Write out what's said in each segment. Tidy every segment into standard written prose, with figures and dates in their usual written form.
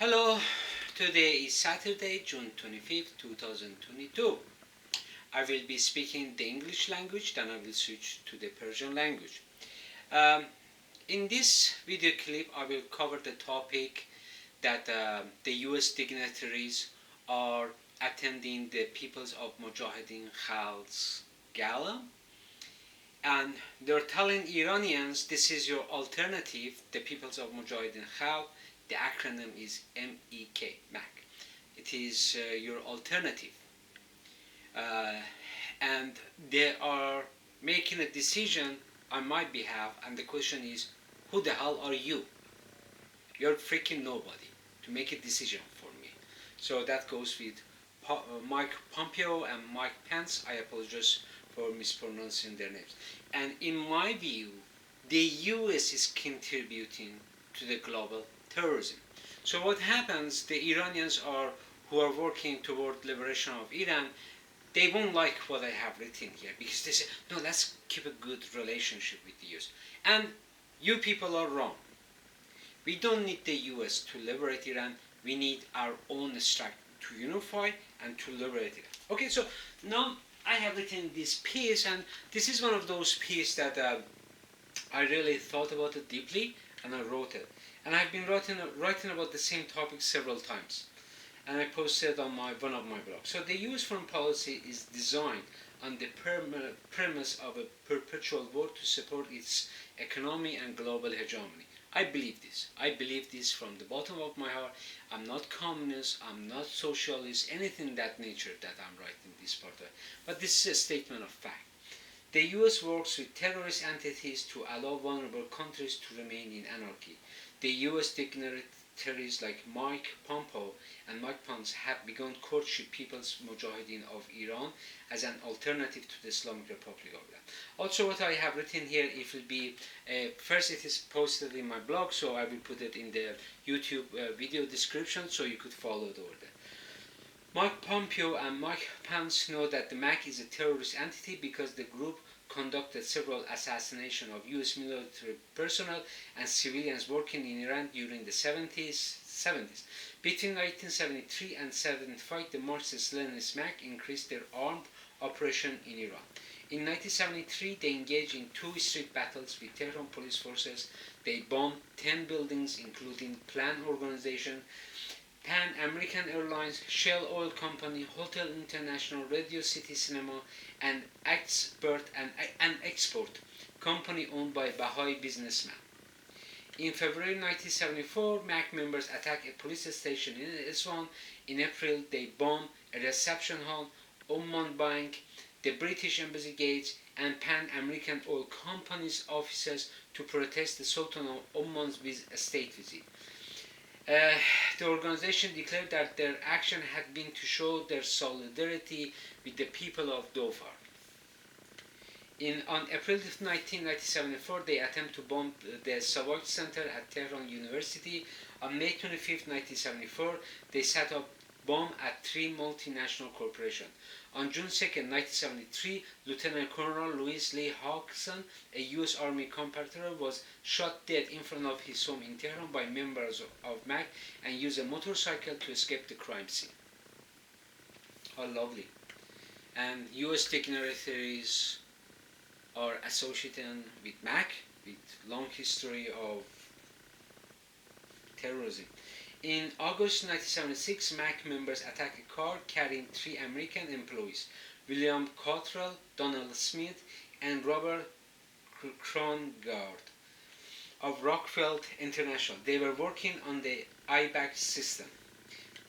Hello, today is Saturday, June 25th, 2022. I will be speaking the English language, then I will switch to the Persian language. Um, in this video clip, I will cover the topic that the US dignitaries are attending the Peoples of Mujahideen Khal's gala, and they're telling Iranians this is your alternative, the Peoples of Mujahideen Khal. The acronym is MEK, MAC. It is your alternative. Uh, and they are making a decision on my behalf, and the question is, who the hell are you? You're freaking nobody to make a decision for me. So that goes with Mike Pompeo and Mike Pence. I apologize for mispronouncing their names. And in my view, the US is contributing to the global terrorism. So what happens, the Iranians are who are working toward liberation of Iran, they won't like what I have written here because they say, no, let's keep a good relationship with the US. And you people are wrong. We don't need the US to liberate Iran. We need our own strength to unify and to liberate Iran. Okay, so now I have written this piece, and this is one of those pieces that I really thought about it deeply, and I wrote it. And I've been writing about the same topic several times, and I posted on one of my blogs. So the US foreign policy is designed on the premise of a perpetual war to support its economy and global hegemony. I believe this. I believe this from the bottom of my heart. I'm not communist, I'm not socialist, anything that nature that I'm writing this part of. But this is a statement of fact. The US works with terrorist entities to allow vulnerable countries to remain in anarchy. The US dignitaries like Mike Pompeo and Mike Pence have begun courtship People's Mujahideen of Iran as an alternative to the Islamic Republic of Iran. Also, what I have written here, it will be, first it is posted in my blog, so I will put it in the YouTube video description so you could follow it over there. Mike Pompeo and Mike Pence know that the MAC is a terrorist entity because the group conducted several assassinations of US military personnel and civilians working in Iran during the 70s. Between 1973 and 1975, the Marxist-Leninist MAC increased their armed operation in Iran. In 1973, they engaged in two street battles with Tehran police forces. They bombed 10 buildings, including Plan Organization, Pan American Airlines, Shell Oil Company, Hotel International, Radio City Cinema, and Export company owned by Baha'i businessman. In February 1974, MAC members attacked a police station in Isfahan. In April, they bombed a reception hall, Oman Bank, the British Embassy gates, and Pan American Oil Company's offices to protest the Sultan of Oman's state visit. The organization declared that their action had been to show their solidarity with the people of Dhofar. On April 19, 1974, they attempted to bomb the Savak Center at Tehran University. On May 25, 1974, they set up bomb at three multinational corporations. On June 2, 1973, Lieutenant Colonel Louis Lee Hawkson, a U.S. Army competitor, was shot dead in front of his home in Tehran by members of MAC and used a motorcycle to escape the crime scene. How lovely. And U.S. dignitaries are associated with MAC, with long history of terrorism. In August 1976, MAC members attacked a car carrying three American employees, William Cottrell, Donald Smith, and Robert Krongard of Rockefeller International. They were working on the IBAC system.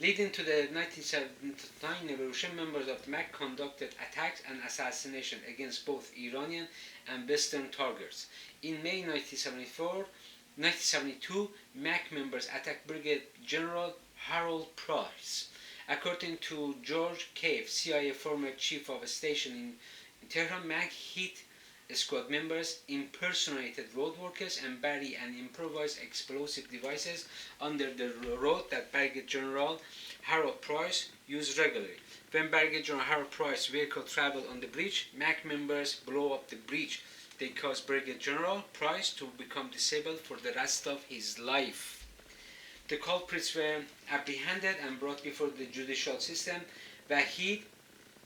Leading to the 1979 revolution, members of MAC conducted attacks and assassination against both Iranian and Western targets. In May 1972, MAC members attacked Brigadier General Harold Price. According to George Cave, CIA former chief of a station in Tehran, MAC hit squad members impersonated road workers and buried and improvised explosive devices under the road that Brigadier General Harold Price used regularly. When Brigadier General Harold Price's vehicle traveled on the bridge, MAC members blew up the bridge. They caused Brigadier General Price to become disabled for the rest of his life. The culprits were apprehended and brought before the judicial system. Wahid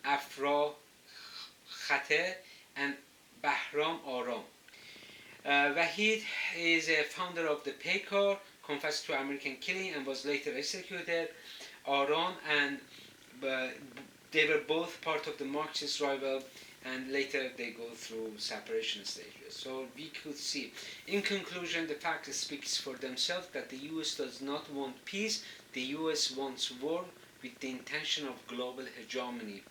Afra Khater and Bahram Aram. Wahid is a founder of the PayCar, confessed to American killing and was later executed. Aram and they were both part of the Marxist rival, and later they go through separation stages. So we could see, in conclusion, the facts speaks for themselves that the US does not want peace. The US wants war with the intention of global hegemony.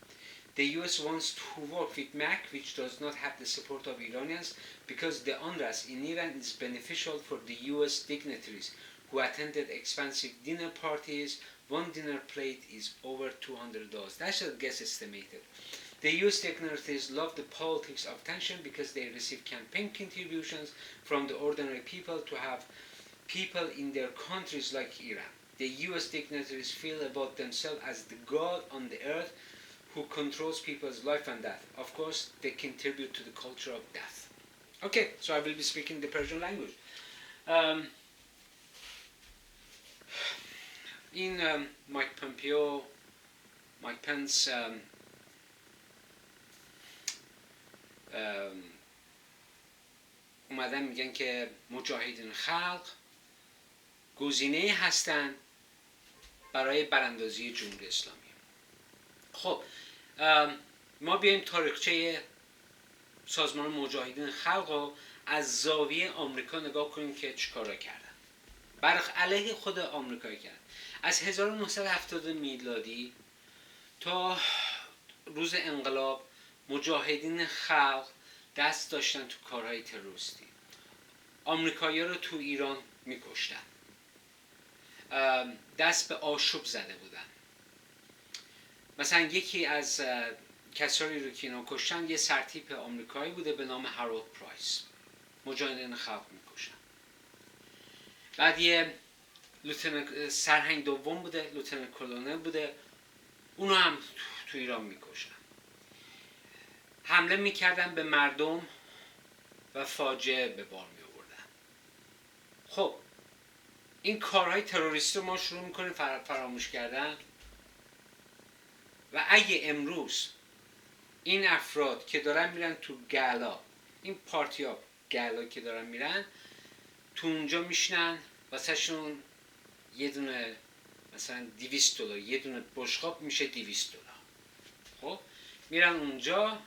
The US wants to work with MAC, which does not have the support of Iranians, because the unrest in Iran is beneficial for the US dignitaries who attended expensive dinner parties. One dinner plate is over $200. That's a guess estimated. The US dignitaries love the politics of tension because they receive campaign contributions from the ordinary people to have people in their countries like Iran. The US dignitaries feel about themselves as the God on the earth who controls people's life and death. Of course, they contribute to the culture of death. Okay, so I will be speaking the Persian language. In Mike Pence اومدن میگن که مجاهدین خلق گزینه هستن برای براندازی جمهوری اسلامی. خب ما بیایم تاریخچه سازمان مجاهدین خلق رو از زاویه آمریکا نگاه کنیم که چیکارا کردن. بر علیه خود آمریکا کردن. از 1970 میلادی تا روز انقلاب مجاهدین خلق دست داشتن تو کارهای تروریستی. آمریکایی‌ها رو تو ایران میکشتن. دست به آشوب زده بودن. مثلا یکی از کسایی رو که اینا کشتن یه سرتیپ آمریکایی بوده به نام هارولد پرایس. مجاهدین خلق میکشن. بعد یه سرهنگ دوم بوده، لوتننت کلونل بوده، اونو هم تو ایران میکشن. حمله میکردن به مردم و فاجعه به بار میآوردن. خب این کارهای تروریستی رو ما شروع میکنیم فراموش کردن و اگه امروز این افراد که دارن میرن تو گلا، این پارتی ها گلا که دارن میرن تو اونجا میشنن واسهشون یه دونه مثلا $200 یه دونه بشقاب میشه $200. خب میرن اونجا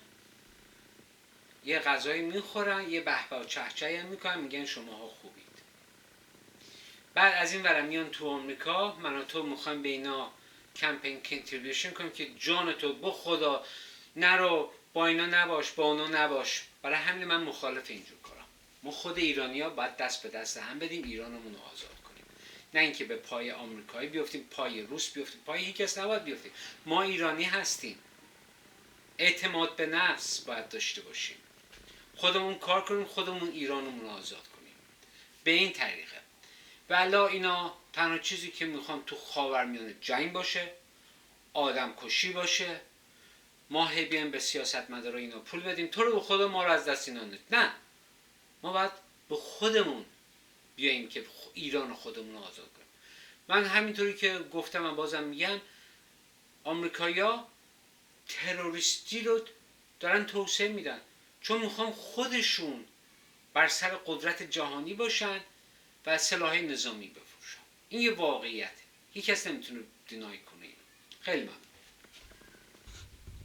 یه غذایی میخورن، یه بهبه و چهچهی هم میکنن، میگن شماها خوبید. بعد از این ورم میان تو آمریکا، من و تو میخوایم به اینا کمپین کنتریبیوشن کنیم که جان تو به خدا نرو، با اینا نباش، با اونا نباش. برای همین من مخالف اینجور کارم. ما خود ایرانی‌ها باید دست به دست هم بدیم، ایرانمون رو آزاد کنیم. نه اینکه به پای آمریکایی بیفتیم، پای روس بیفتیم، پای هیچ کس نباید بیفتیم. ما ایرانی هستیم. اعتماد به نفس باید داشته باشیم. خودمون کار کنیم، خودمون ایرانمون رو آزاد کنیم. به این طریقه. والا اینا تنها چیزی که میخوان تو خاورمیانه جنگ باشه، آدم کشی باشه، ما بیایم به سیاستمدارا اینا پول بدیم، تو رو به خدا ما رو از دست اینا نه. ما باید به خودمون بیاییم که ایران خودمون رو آزاد کنیم. من همینطوری که گفتم من بازم میگم، آمریکایی‌ها تروریستی رو دارن توسعه میدن چون میخوان خودشون بر سر قدرت جهانی باشن و سلاح نظامی بفروشن. این یه واقعیته، هیچ کس نمیتونه دینای کنه. خیلی ممنون.